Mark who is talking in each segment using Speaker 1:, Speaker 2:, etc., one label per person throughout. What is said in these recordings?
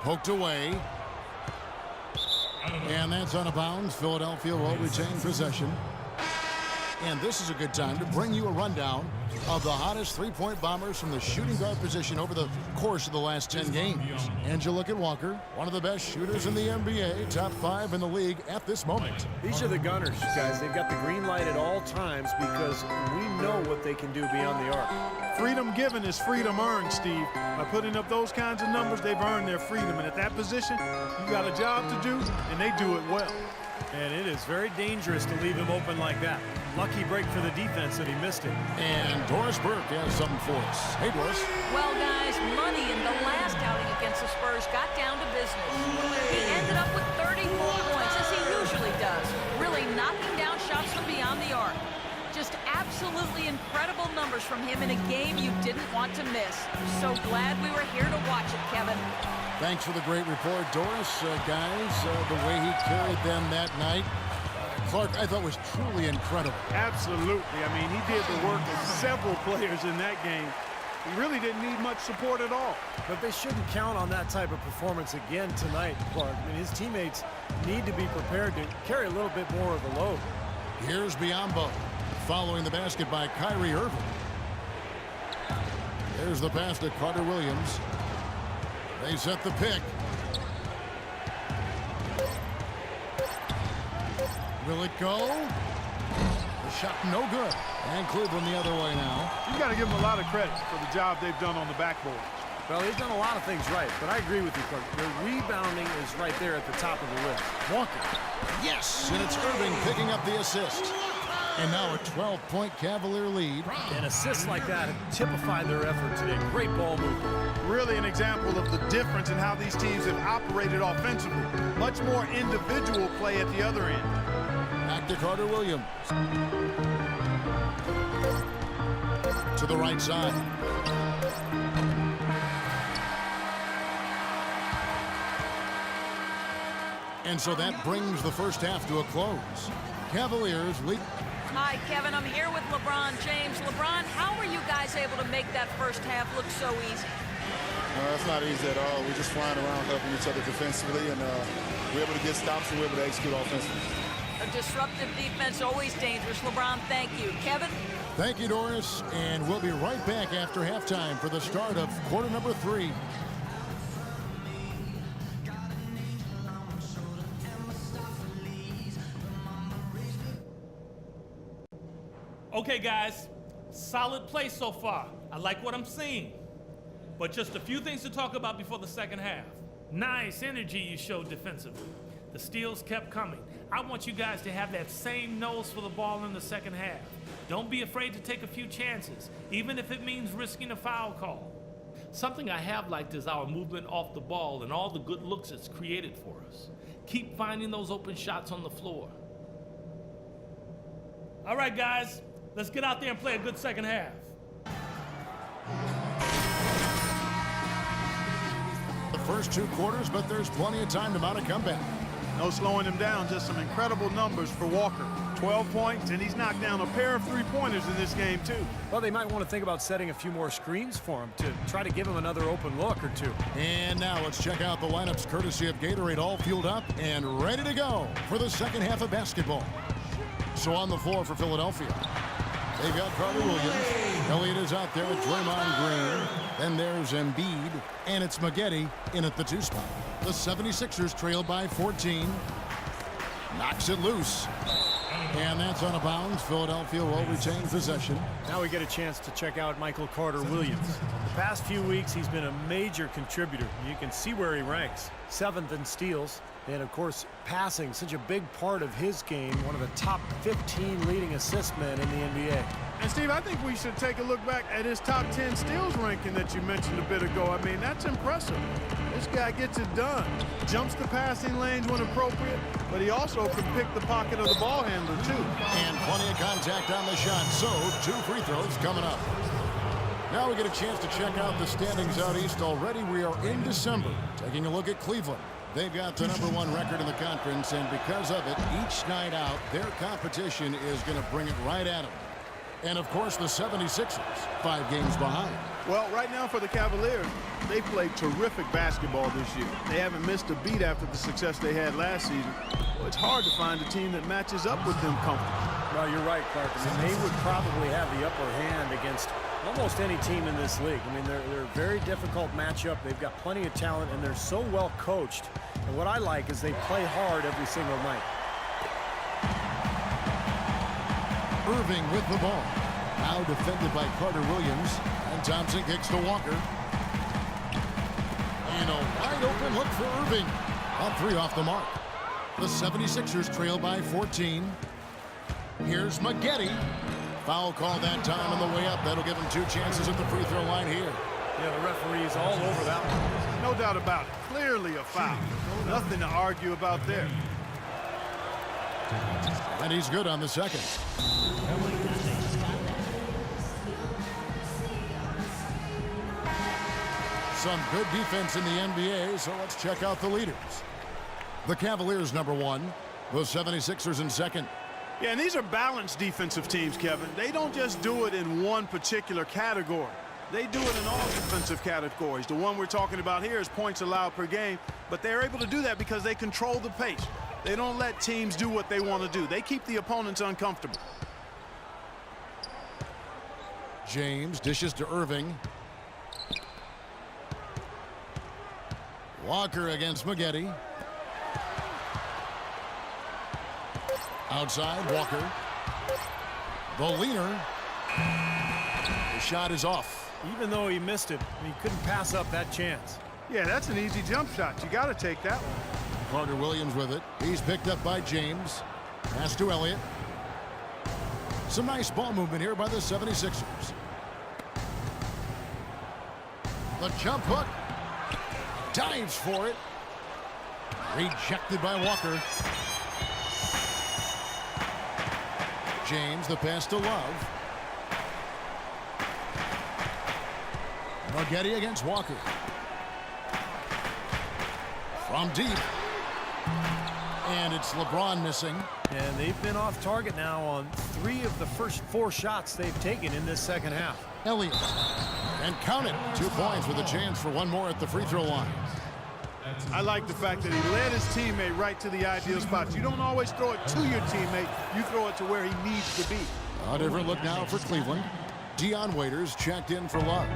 Speaker 1: Poked away. And that's out of bounds. Philadelphia will retain possession. And this is a good time to bring you a rundown of the hottest three-point bombers from the shooting guard position over the course of the last 10 games. Angelica Walker, one of the best shooters in the NBA, top 5 in the league at this moment.
Speaker 2: These are the gunners, guys. They've got the green light at all times because we know what they can do beyond the arc.
Speaker 3: Freedom given is freedom earned, Steve. By putting up those kinds of numbers, they've earned their freedom. And at that position, you got a job to do, and they do it well.
Speaker 2: And it is very dangerous to leave him open like that. Lucky break for the defense that he missed it.
Speaker 1: And Doris Burke has something for us. Hey, Doris.
Speaker 4: Well, guys, Money in the last outing against the Spurs got down to business. He ended up with 34 points, as he usually does, really knocking down shots from beyond the arc. Just absolutely incredible numbers from him in a game you didn't want to miss. So glad we were here to watch it, Kevin.
Speaker 1: Thanks for the great report, Doris. Guys, the way he carried them that night, Clark, I thought was truly incredible.
Speaker 3: Absolutely. I mean, he did the work of several players in that game. He really didn't need much support at all.
Speaker 2: But they shouldn't count on that type of performance again tonight, Clark. I mean, his teammates need to be prepared to carry a little bit more of the load.
Speaker 1: Here's Biyombo, following the basket by Kyrie Irving. There's the pass to Carter Williams. They set the pick. Will it go? The shot no good. And Cleveland the other way now.
Speaker 3: You got to give them a lot of credit for the job they've done on the backboard.
Speaker 2: Well, they've done a lot of things right, but I agree with you, Clark. Their rebounding is right there at the top of the list.
Speaker 1: Walker. Yes, and it's Irving picking up the assist. And now a 12-point Cavalier lead.
Speaker 2: And assists like that typify their effort today. Great ball movement.
Speaker 3: Really an example of the difference in how these teams have operated offensively. Much more individual play at the other end.
Speaker 1: Back to Carter Williams. To the right side. And so that brings the first half to a close. Cavaliers lead.
Speaker 4: Hi, Kevin. I'm here with LeBron James. LeBron, how were you guys able to make that first half look so easy?
Speaker 5: It's not easy at all. We're just flying around helping each other defensively, and we're able to get stops and we're able to execute offensively.
Speaker 4: A disruptive defense, always dangerous. LeBron, thank you. Kevin?
Speaker 1: Thank you, Doris. And we'll be right back after halftime for the start of quarter number 3.
Speaker 6: Okay, guys, solid play so far. I like what I'm seeing. But just a few things to talk about before the second half. Nice energy you showed defensively. The steals kept coming. I want you guys to have that same nose for the ball in the second half. Don't be afraid to take a few chances, even if it means risking a foul call. Something I have liked is our movement off the ball and all the good looks it's created for us. Keep finding those open shots on the floor. All right, guys. Let's get out there and play a good second half.
Speaker 1: The first 2 quarters, but there's plenty of time to mount a comeback.
Speaker 3: No slowing him down, just some incredible numbers for Walker. 12 points, and he's knocked down a pair of three-pointers in this game, too.
Speaker 2: Well, they might want to think about setting a few more screens for him to try to give him another open look or two.
Speaker 1: And now let's check out the lineups courtesy of Gatorade, all fueled up and ready to go for the second half of basketball. So on the floor for Philadelphia, they've got Carter Williams. Elliott is out there with Draymond Green. Then there's Embiid. And it's Maggette in at the 2 spot. The 76ers trail by 14. Knocks it loose. And that's out of bounds. Philadelphia will retain possession.
Speaker 2: Now we get a chance to check out Michael Carter Williams. The past few weeks, he's been a major contributor. You can see where he ranks. 7th in steals. And, of course, passing, such a big part of his game. One of the top 15 leading assist men in the NBA.
Speaker 3: And, Steve, I think we should take a look back at his top 10 steals ranking that you mentioned a bit ago. I mean, that's impressive. This guy gets it done. Jumps the passing lanes when appropriate, but he also can pick the pocket of the ball handler, too.
Speaker 1: And plenty of contact on the shot. So, 2 free throws coming up. Now we get a chance to check out the standings out east. Already we are in December. Taking a look at Cleveland. They've got the #1 record in the conference, and because of it, each night out, their competition is going to bring it right at them. And, of course, the 76ers, 5 games behind.
Speaker 3: Well, right now for the Cavaliers, they played terrific basketball this year. They haven't missed a beat after the success they had last season. Well, it's hard to find a team that matches up with them comfortably.
Speaker 2: Well, you're right, Clark. I mean, they would probably have the upper hand against almost any team in this league. I mean, they're a very difficult matchup. They've got plenty of talent, and they're so well coached. And what I like is they play hard every single night.
Speaker 1: Irving with the ball. Now defended by Carter Williams. And Thompson kicks to Walker. And a wide open look for Irving. A 3 off the mark. The 76ers trail by 14. Here's Maggette. Foul call that time on the way up. That'll give him 2 chances at the free throw line here.
Speaker 2: Yeah, the referee's all over that one.
Speaker 3: No doubt about it. Clearly a foul. Nothing to argue about there.
Speaker 1: And he's good on the second. Some good defense in the NBA, so let's check out the leaders. The Cavaliers number 1, the 76ers in second.
Speaker 3: Yeah, and these are balanced defensive teams, Kevin. They don't just do it in one particular category. They do it in all defensive categories. The one we're talking about here is points allowed per game, but they're able to do that because they control the pace. They don't let teams do what they want to do. They keep the opponents uncomfortable.
Speaker 1: James dishes to Irving. Walker against Maggette. Outside, Walker. The leaner. The shot is off.
Speaker 2: Even though he missed it, he couldn't pass up that chance.
Speaker 3: Yeah, that's an easy jump shot. You got to take that one.
Speaker 1: Carter Williams with it. He's picked up by James. Pass to Elliott. Some nice ball movement here by the 76ers. The jump hook. Dives for it. Rejected by Walker. James, the pass to Love. Maggette against Walker. From deep. And it's LeBron missing.
Speaker 2: And they've been off target now on 3 of the first 4 shots they've taken in this second half.
Speaker 1: Elliott. And count it. 2 points with a chance for 1 more at the free throw line.
Speaker 3: I like the fact that he led his teammate right to the ideal spot. You don't always throw it to your teammate. You throw it to where he needs to be.
Speaker 1: A different look now for Cleveland. Dion Waiters checked in for Love.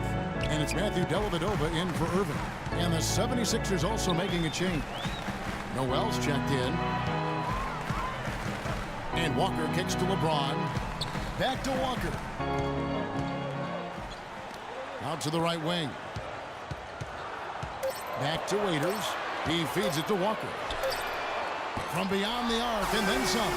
Speaker 1: And it's Matthew Dellavedova in for Irving. And the 76ers also making a change. Noel's checked in. And Walker kicks to LeBron. Back to Walker. Out to the right wing. Back to Waiters. He feeds it to Walker. From beyond the arc and then some.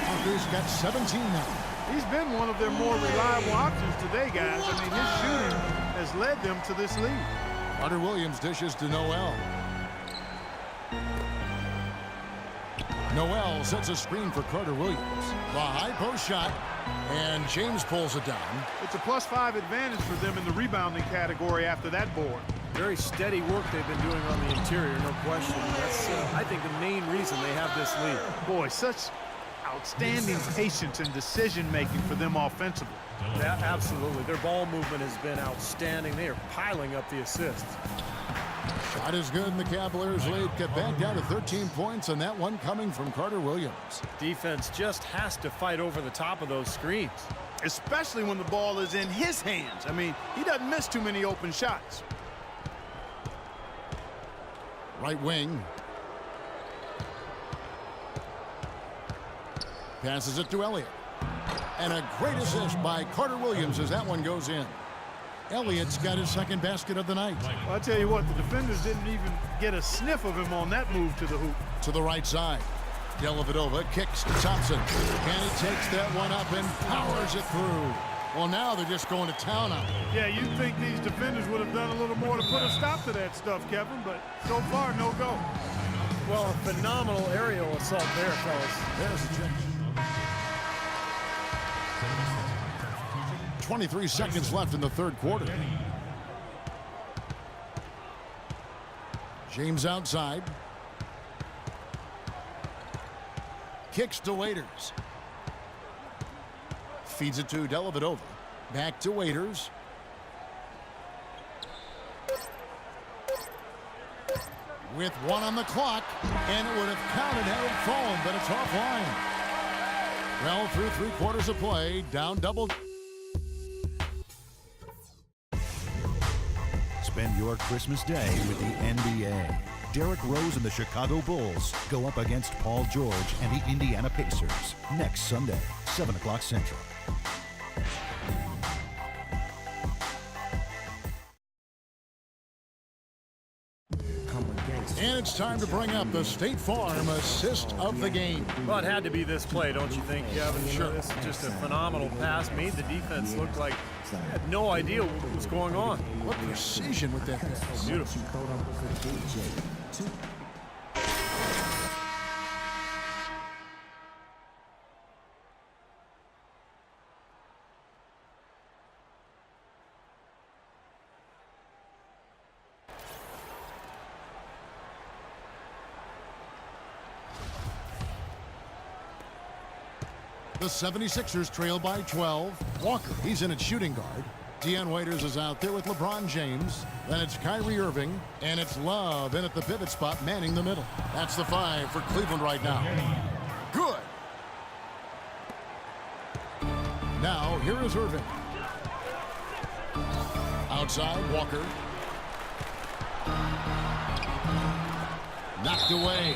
Speaker 1: Walker's got 17 now.
Speaker 3: He's been one of their more reliable options today, guys. I mean, his shooting has led them to this lead.
Speaker 1: Carter Williams dishes to Noel. Noel sets a screen for Carter Williams. The high post shot, and James pulls it down.
Speaker 3: It's a +5 advantage for them in the rebounding category after that board.
Speaker 2: Very steady work they've been doing on the interior, no question. That's, I think, the main reason they have this lead.
Speaker 3: Boy, such outstanding patience and decision-making for them offensively.
Speaker 2: Yeah, absolutely. Their ball movement has been outstanding. They are piling up the assists.
Speaker 1: Shot is good, and the Cavaliers lead get back down to 13 points, and that one coming from Carter Williams.
Speaker 2: Defense just has to fight over the top of those screens.
Speaker 3: Especially when the ball is in his hands. I mean, he doesn't miss too many open shots.
Speaker 1: Right wing. Passes it to Elliott. And a great assist by Carter Williams as that one goes in. Elliott's got his second basket of the night.
Speaker 3: Well, I tell you what, the defenders didn't even get a sniff of him on that move to the hoop.
Speaker 1: To the right side. Dellavedova kicks to Thompson. And he takes that one up and powers it through. Well, now they're just going to town on it.
Speaker 3: Yeah, you'd think these defenders would have done a little more to put a stop to that stuff, Kevin, but so far, no go.
Speaker 2: Well, a phenomenal aerial assault there, fellas.
Speaker 1: There's the check. 23 seconds left in the third quarter. James outside. Kicks to Waiters. feeds it to Dellavedova. Back to Waiters. With 1 on the clock, and it would have counted had it fallen, but it's offline. Well, through 3 quarters of play, down double.
Speaker 7: Spend your Christmas day with the NBA. Derrick Rose and the Chicago Bulls go up against Paul George and the Indiana Pacers next Sunday, 7 o'clock Central.
Speaker 1: And it's time to bring up the State Farm assist of the game.
Speaker 2: Well, it had to be this play, don't you think, Kevin?
Speaker 1: Sure.
Speaker 2: This is just a phenomenal pass. Made the defense look like they had no idea what was going on.
Speaker 1: What precision with that pass.
Speaker 2: Beautiful.
Speaker 1: The 76ers trail by 12. Walker, he's in at shooting guard. Dion Waiters is out there with LeBron James. Then it's Kyrie Irving, and it's Love in at the pivot spot, manning the middle. That's the 5 for Cleveland right now. Good. Now, here is Irving. Outside, Walker. Knocked away.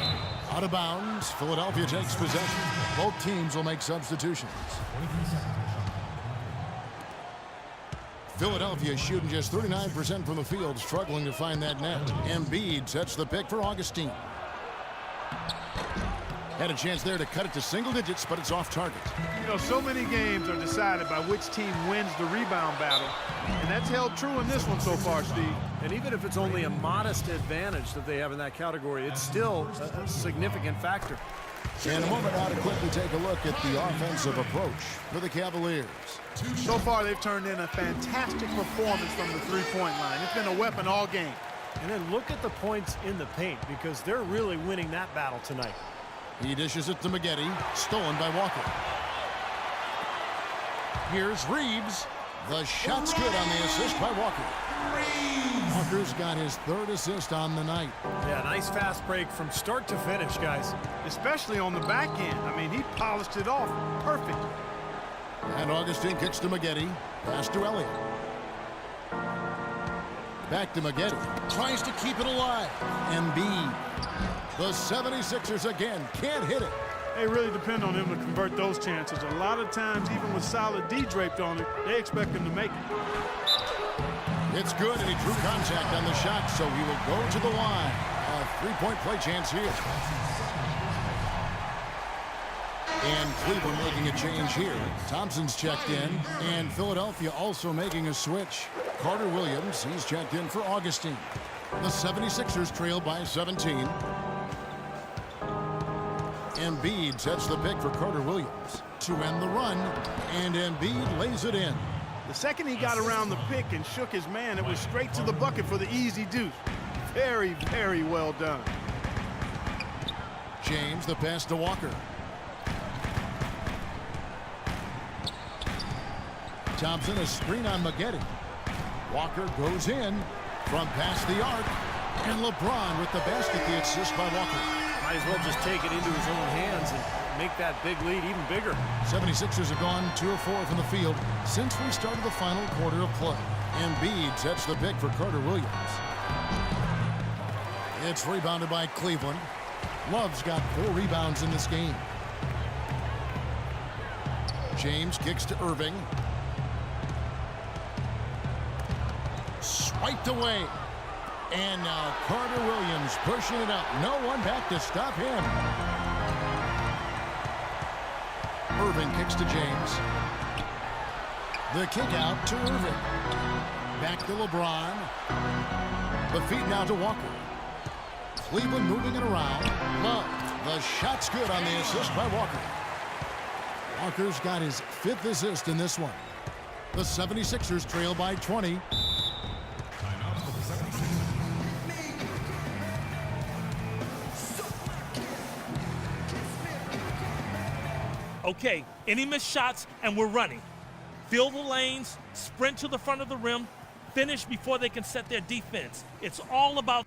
Speaker 1: Out of bounds. Philadelphia takes possession. Both teams will make substitutions. Philadelphia shooting just 39% from the field, struggling to find that net. Embiid sets the pick for Augustine. Had a chance there to cut it to single digits, but it's off target.
Speaker 3: You know, so many games are decided by which team wins the rebound battle, and that's held true in this one so far, Steve.
Speaker 2: And even if it's only a modest advantage that they have in that category, it's still a significant factor.
Speaker 1: In a moment now to quickly take a look at the offensive approach for the Cavaliers.
Speaker 3: So far, they've turned in a fantastic performance from the three-point line. It's been a weapon all game.
Speaker 2: And then look at the points in the paint, because they're really winning that battle tonight.
Speaker 1: He dishes it to Maggette, stolen by Walker. Here's Reeves. The shot's good on the assist by Walker. Walker's got his 3rd assist on the night.
Speaker 2: Yeah, nice fast break from start to finish, guys.
Speaker 3: Especially on the back end. I mean, he polished it off. Perfect.
Speaker 1: And Augustine kicks to Maggette. Pass to Elliott. Back to Maggette. Tries to keep it alive. Embiid. The 76ers again can't hit it.
Speaker 3: They really depend on him to convert those chances. A lot of times, even with solid D draped on it, they expect him to make it.
Speaker 1: It's good, and he drew contact on the shot, so he will go to the line. A 3-point play chance here. And Cleveland making a change here. Thompson's checked in, and Philadelphia also making a switch. Carter Williams, he's checked in for Augustine. The 76ers trail by 17. Embiid sets the pick for Carter Williams to end the run, and Embiid lays it in.
Speaker 3: The second he got around the pick and shook his man, it was straight to the bucket for the easy deuce. Very, very well done.
Speaker 1: James, the pass to Walker. Thompson, a screen on Maggette. Walker goes in from past the arc, and LeBron with the basket, the assist by Walker.
Speaker 2: Might as well just take it into his own hands and make that big lead even bigger.
Speaker 1: 76ers have gone 2 of 4 from the field since we started the final quarter of play. Embiid sets the pick for Carter Williams. It's rebounded by Cleveland. Love's got 4 rebounds in this game. James kicks to Irving. Swiped away. And now Carter Williams pushing it up. No one back to stop him. Irving kicks to James. The kick out to Irving. Back to LeBron. The feed now to Walker. Cleveland moving it around. Love. The shot's good on the assist by Walker. Walker's got his 5th assist in this one. The 76ers trail by 20.
Speaker 6: Okay, any missed shots, and we're running. fill the lanes, sprint to the front of the rim, finish before they can set their defense. It's all about